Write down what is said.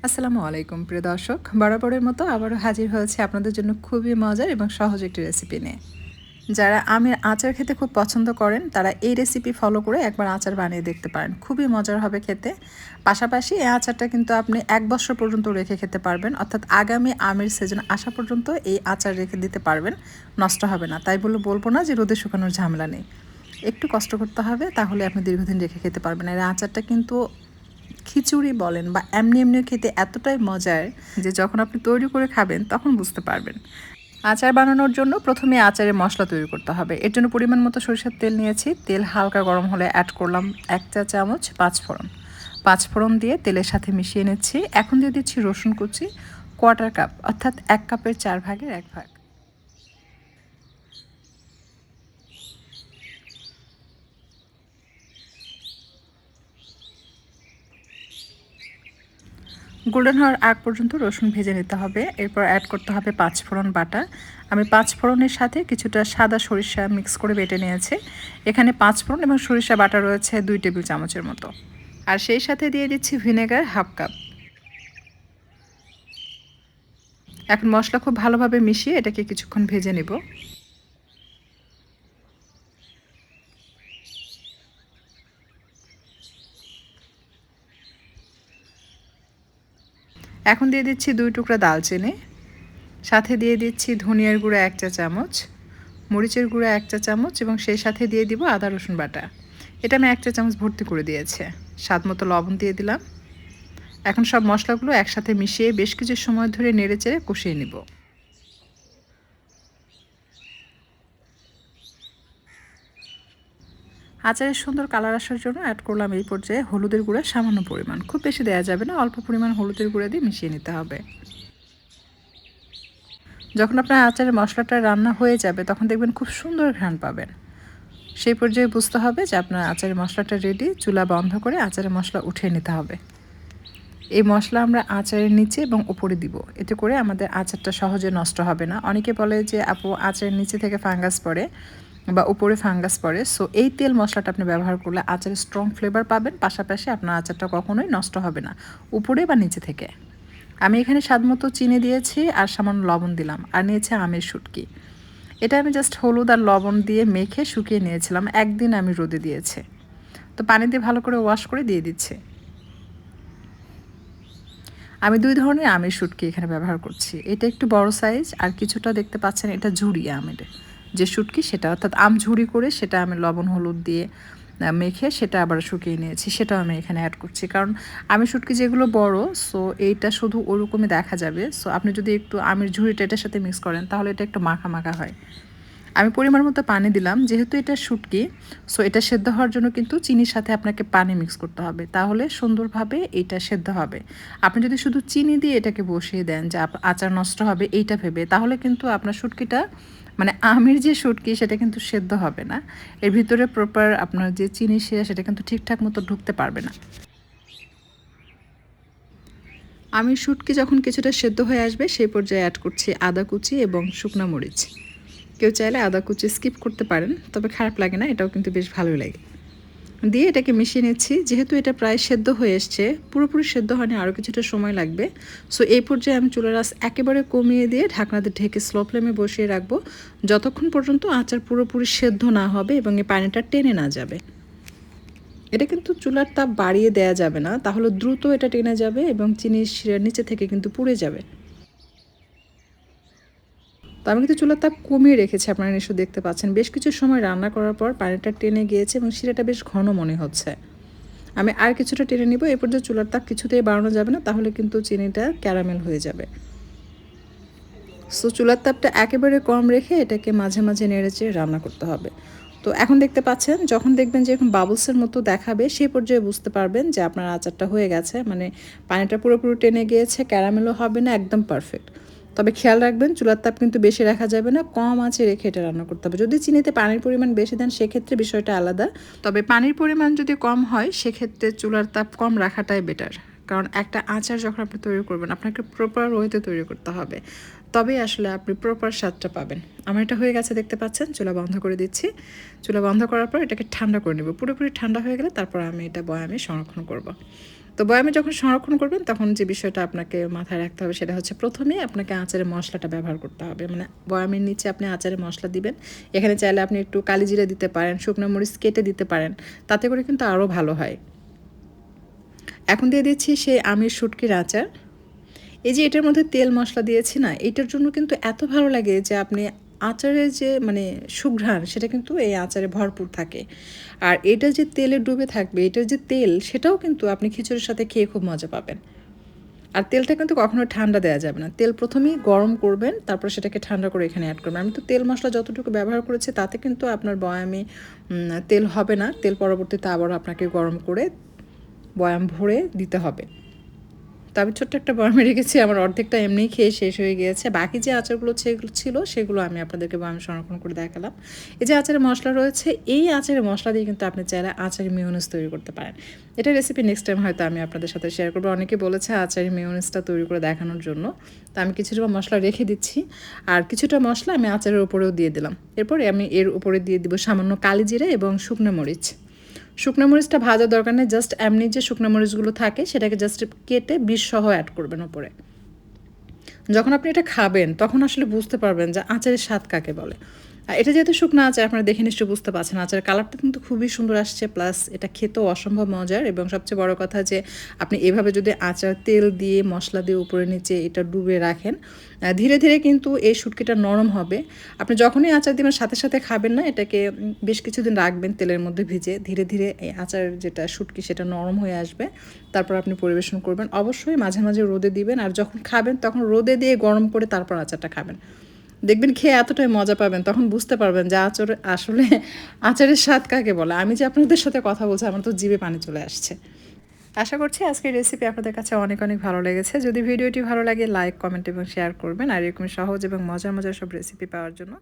আসসালামু আলাইকুম প্রিয় দর্শক, বরাবরের মতো আবারও হাজির হয়েছে আপনাদের জন্য খুবই মজার এবং সহজ একটি রেসিপি নিয়ে। যারা আমের আচার খেতে খুব পছন্দ করেন তারা এই রেসিপি ফলো করে একবার আচার বানিয়ে দেখতে পারেন, খুবই মজার হবে খেতে। পাশাপাশি এই আচারটা কিন্তু আপনি 1 বছর পর্যন্ত রেখে খেতে পারবেন, অর্থাৎ আগামী আমের সিজন আসা পর্যন্ত এই আচার রেখে দিতে পারবেন, নষ্ট হবে না। তাই বলবো না যে রোদে শুকানোর ঝামেলা নেই, একটু কষ্ট করতে হবে, তাহলে আপনি দীর্ঘদিন রেখে খেতে পারবেন। আর এই আচারটা কিন্তু খিচুড়ি বলেন বা এমনি এমনিও খেতে এতটাই মজার যে যখন আপনি তৈরি করে খাবেন তখন বুঝতে পারবেন। আচার বানানোর জন্য প্রথমে আচারের মশলা তৈরি করতে হবে। এর জন্য পরিমাণ মতো সরিষার তেল নিয়েছি। তেল হালকা গরম হলে অ্যাড করলাম 1 চা চামচ পাঁচফোড়ন। পাঁচফোড়ন দিয়ে তেলের সাথে মিশিয়ে নিচ্ছি। এখন দিয়ে দিচ্ছি রসুন কুচি, কোয়ার্টার কাপ, অর্থাৎ 1 কাপের 4 ভাগের 1 ভাগ। গোল্ডেন হওয়ার আগ পর্যন্ত রসুন ভেজে নিতে হবে। এরপর অ্যাড করতে হবে পাঁচফোড়ন বাটা। আমি পাঁচফোড়নের সাথে কিছুটা সাদা সরিষা মিক্স করে বেটে নিয়েছি। এখানে পাঁচফোড়ন এবং সরিষা বাটা রয়েছে 2 টেবিল চামচের মতো। আর সেই সাথে দিয়ে দিচ্ছি ভিনেগার 1/2 কাপ। এখন মশলা খুব ভালোভাবে মিশিয়ে এটাকে কিছুক্ষণ ভেজে নেব। এখন দিয়ে দিচ্ছি 2 টুকরা দালচিনি, সাথে দিয়ে দিচ্ছি ধনিয়ার গুঁড়া 1 চা চামচ, মরিচের গুঁড়া 1 চা চামচ এবং সেই সাথে দিয়ে দিব আদা রসুন বাটা। এটা আমি 1 চা চামচ ভর্তি করে দিয়েছি। স্বাদ মতো লবণ দিয়ে দিলাম। এখন সব মশলাগুলো একসাথে মিশিয়ে বেশ কিছু সময় ধরে নেড়েচেড়ে কষিয়ে নিব। আচারের সুন্দর কালার আসার জন্য অ্যাড করলাম এই পর্যায়ে হলুদের গুঁড়া সামান্য পরিমাণ, খুব বেশি দেওয়া যাবে না, অল্প পরিমাণ হলুদের গুঁড়া দিয়ে মিশিয়ে নিতে হবে। যখন আপনার আচারের মশলাটা রান্না হয়ে যাবে তখন দেখবেন খুব সুন্দর ঘ্রাণ পাবেন। সেই পর্যায়ে বুঝতে হবে যে আপনার আচারের মশলাটা রেডি। চুলা বন্ধ করে আচারের মশলা উঠিয়ে নিতে হবে। এই মশলা আমরা আচারের নিচে এবং উপরে দিব, এতে করে আমাদের আচারটা সহজে নষ্ট হবে না। অনেকে বলে যে আপু আচারের নিচে থেকে ফাঙ্গাস পড়ে বা উপরে ফাঙ্গাস পড়ে, সো এই তেল মশলাটা আপনি ব্যবহার করলে আচারের স্ট্রং ফ্লেভার পাবেন, পাশাপাশি আপনার আচারটা কখনোই নষ্ট হবে না উপরে বা নিচে থেকে। আমি এখানে স্বাদমতো চিনি দিয়েছি আর সামান্য লবণ দিলাম, আর নিয়েছি আমের শুটকি। এটা আমি জাস্ট হলুদ আর লবণ দিয়ে মেখে শুকিয়ে নিয়েছিলাম, একদিন আমি রোদে দিয়েছি। তো পানি দিয়ে ভালো করে ওয়াশ করে দিয়ে দিচ্ছি। আমি 2 ধরনের আমের শুটকি এখানে ব্যবহার করছি। এটা একটু বড় সাইজ, আর কিছুটা দেখতে পাচ্ছেন এটা ঝুরি আমের যে শুটকি, সেটা অর্থাৎ আম ঝুরি করে সেটা আমি লবণ হলুদ দিয়ে মেখে সেটা আবার শুকিয়ে নিয়েছি, সেটাও আমি এখানে অ্যাড করছি। কারণ আমের শুটকি যেগুলো বড়, সো এইটা শুধু ওরকমই দেখা যাবে। সো আপনি যদি একটু আমের ঝুরিটা এটার সাথে মিক্স করেন তাহলে এটা একটু মাখা মাখা হয়। আমি পরিমাণ মতো পানি দিলাম, যেহেতু এটা শুটকি, সো এটা সেদ্ধ হওয়ার জন্য কিন্তু চিনির সাথে আপনাকে পানি মিক্স করতে হবে, তাহলে সুন্দরভাবে এটা সেদ্ধ হবে। আপনি যদি শুধু চিনি দিয়ে এটাকে বসিয়ে দেন যে আচার নষ্ট হবে এইটা ভেবে, তাহলে কিন্তু আপনার শুটকিটা মানে আমের যে শুটকি সেটা কিন্তু সেদ্ধ হবে না। এর ভিতরে প্রপার আপনার যে চিনি সেটা কিন্তু ঠিকঠাক মতো ঢুকতে পারবে না। আমের শুটকি যখন কিছুটা সেদ্ধ হয়ে আসবে সেই পর্যায়ে অ্যাড করছি আদা কুচি এবং শুকনো মরিচ। কেউ চাইলে আদা কুচি স্কিপ করতে পারেন, তবে খারাপ লাগে না, এটাও কিন্তু বেশ ভালোই লাগে। দিয়ে এটাকে মিশিয়ে নিচ্ছি। যেহেতু এটা প্রায় সেদ্ধ হয়ে এসছে, পুরোপুরি সেদ্ধ হয়নি, আরও কিছুটা সময় লাগবে। সো এই পর্যায়ে আমি চুলার আঁচ একেবারে কমিয়ে দিয়ে ঢাকনাতে ঢেকে স্লো ফ্লেমে বসিয়ে রাখবো, যতক্ষণ পর্যন্ত আচার পুরোপুরি সেদ্ধ না হবে এবং এই পানিটা টেনে না যাবে। এটা কিন্তু চুলার তাপ বাড়িয়ে দেওয়া যাবে না, তাহলে দ্রুত এটা টেনে যাবে এবং চিনির শিরার নিচে থেকে কিন্তু পুড়ে যাবে। তো আমি কিন্তু চুলার তাপ কমিয়ে রেখেছি, আপনারা নিশ্চয়ই দেখতে পাচ্ছেন। বেশ কিছু সময় রান্না করার পর পানিটা টেনে গিয়েছে এবং শিরাটা বেশ ঘন মনে হচ্ছে। আমি আর কিছুটা টেনে নিব। এরপর যে চুলার তাপ কিছুতেই বাড়ানো যাবে না, তাহলে কিন্তু চিনিটা ক্যারামেল হয়ে যাবে। সো চুলার তাপটা একেবারে কম রেখে এটাকে মাঝে মাঝে নেড়েচেড়ে রান্না করতে হবে। তো এখন দেখতে পাচ্ছেন, যখন দেখবেন যে এরকম বাবলসের মতো দেখাবে সেই পর্যায়ে বুঝতে পারবেন যে আপনার আচারটা হয়ে গেছে, মানে পানিটা পুরোপুরি টেনে গিয়েছে, ক্যারামেলও হবে না, একদম পারফেক্ট। তবে খেয়াল রাখবেন চুলার তাপ কিন্তু বেশি রাখা যাবে না, কম আঁচে রেখে এটা রান্না করতে হবে। যদি চিনিতে পানির পরিমাণ বেশি দেন সেক্ষেত্রে বিষয়টা আলাদা, তবে পানির পরিমাণ যদি কম হয় সেক্ষেত্রে চুলার তাপ কম রাখাটাই বেটার। কারণ একটা আচার যখন আপনি তৈরি করবেন আপনাকে প্রপার ওয়েতে তৈরি করতে হবে, তবেই আসলে আপনি প্রপার স্বাদটা পাবেন। আমার এটা হয়ে গেছে দেখতে পাচ্ছেন। চুলা বন্ধ করে দিচ্ছি। চুলা বন্ধ করার পর এটাকে ঠান্ডা করে নেব। পুরোপুরি ঠান্ডা হয়ে গেলে তারপর আমি এটা বয়ামে সংরক্ষণ করব। তো তো বয়ামে যখন সংরক্ষণ করবেন তখন যে বিষয়টা আপনাকে মাথায় রাখতে হবে সেটা হচ্ছে প্রথমে আপনাকে আচারের মশলাটা ব্যবহার করতে হবে। মানে বয়ামের নিচে আপনি আচারের মশলা দিবেন। এখানে চাইলে আপনি একটু কালিজিরা দিতে পারেন, শুকনো মরিচ কেটে দিতে পারেন, তাতে করে কিন্তু আরও ভালো হয়। এখন দিয়ে দিচ্ছি সেই আমের শুটকির আচার। এই যে এটার মধ্যে তেল মশলা দিয়েছি না, এটার জন্য কিন্তু এত ভালো লাগে যে আপনি আচারের যে মানে সুঘ্রাণ সেটা কিন্তু এই আচারে ভরপুর থাকে। আর এটা যে তেলে ডুবে থাকবে, এটার যে তেল সেটাও কিন্তু আপনি খিচুড়ির সাথে খেয়ে খুব মজা পাবেন। আর তেলটা কিন্তু কখনো ঠান্ডা দেওয়া যাবে না, তেল প্রথমেই গরম করবেন, তারপর সেটাকে ঠান্ডা করে এখানে অ্যাড করবেন। আমি তো তেল মশলা যতটুকু ব্যবহার করেছি তাতে কিন্তু আপনার বয়ামে তেল হবে না, তেল পরবর্তীতে আবার আপনাকে গরম করে বয়াম ভরে দিতে হবে। তো আমি ছোট্ট একটা বয়ামে রেখেছি, আমার অর্ধেকটা এমনিই খেয়ে শেষ হয়ে গিয়েছে। বাকি যে আচারগুলো ছিল সেগুলো আমি আপনাদেরকে বয়ামে সংরক্ষণ করে দেখালাম। এই যে আচারের মশলা রয়েছে, এই আচারের মশলা দিয়ে কিন্তু আপনি চাইলে আচারের মেয়োনেজ তৈরি করতে পারেন। এটা রেসিপি নেক্সট টাইম হয়তো আমি আপনাদের সাথে শেয়ার করবো। অনেকে বলেছে আচারের মেয়োনেজটা তৈরি করে দেখানোর জন্য, তো আমি কিছুটা মশলা রেখে দিচ্ছি, আর কিছুটা মশলা আমি আচারের উপরেও দিয়ে দিলাম। এরপরে আমি এর উপরে দিয়ে দিব সামান্য কালিজিরা এবং শুকনো মরিচ। শুকনো মরিচটা ভাজার দরকার নেই, জাস্ট এমনি যে শুকনো মরিচগুলো থাকে সেটাকে জাস্ট কেটে বিষ সহ অ্যাড করবেন ওপরে। যখন আপনি এটা খাবেন তখন আসলে বুঝতে পারবেন যে আচারের স্বাদ কাকে বলে। আর এটা যেহেতু শুকনো আচার, আপনারা দেখে নিশ্চয়ই বুঝতে পারছেন আচারের কালারটা কিন্তু খুবই সুন্দর আসছে, প্লাস এটা খেতেও অসম্ভব মজার। এবং সবচেয়ে বড় কথা যে আপনি এভাবে যদি আচার তেল দিয়ে মশলা দিয়ে উপরে নিচে এটা ডুবে রাখেন, ধীরে ধীরে কিন্তু এই শুটকিটা নরম হবে। আপনি যখনই আচার দিবেন সাথে সাথে খাবেন না, এটাকে বেশ কিছুদিন রাখবেন তেলের মধ্যে ভিজে, ধীরে ধীরে এই আচার যেটা শুটকি সেটা নরম হয়ে আসবে, তারপর আপনি পরিবেশন করবেন। অবশ্যই মাঝে মাঝে রোদে দিবেন, আর যখন খাবেন তখন রোদে দিয়ে গরম করে তারপর আচারটা খাবেন। দেখবেন খেয়ে এতটাই মজা পাবেন, তখন বুঝতে পারবেন যে আসলে আচারের স্বাদ কাকে বলে। আমি যে আপনাদের সাথে কথা বলছি আমার তো জিভে পানি চলে আসছে। আশা করছি আজকের রেসিপি আপনাদের কাছে অনেক অনেক ভালো লেগেছে। যদি ভিডিওটি ভালো লাগে লাইক, কমেন্ট এবং শেয়ার করবেন। আর এরকম সহজ এবং মজার মজার সব রেসিপি পাওয়ার জন্য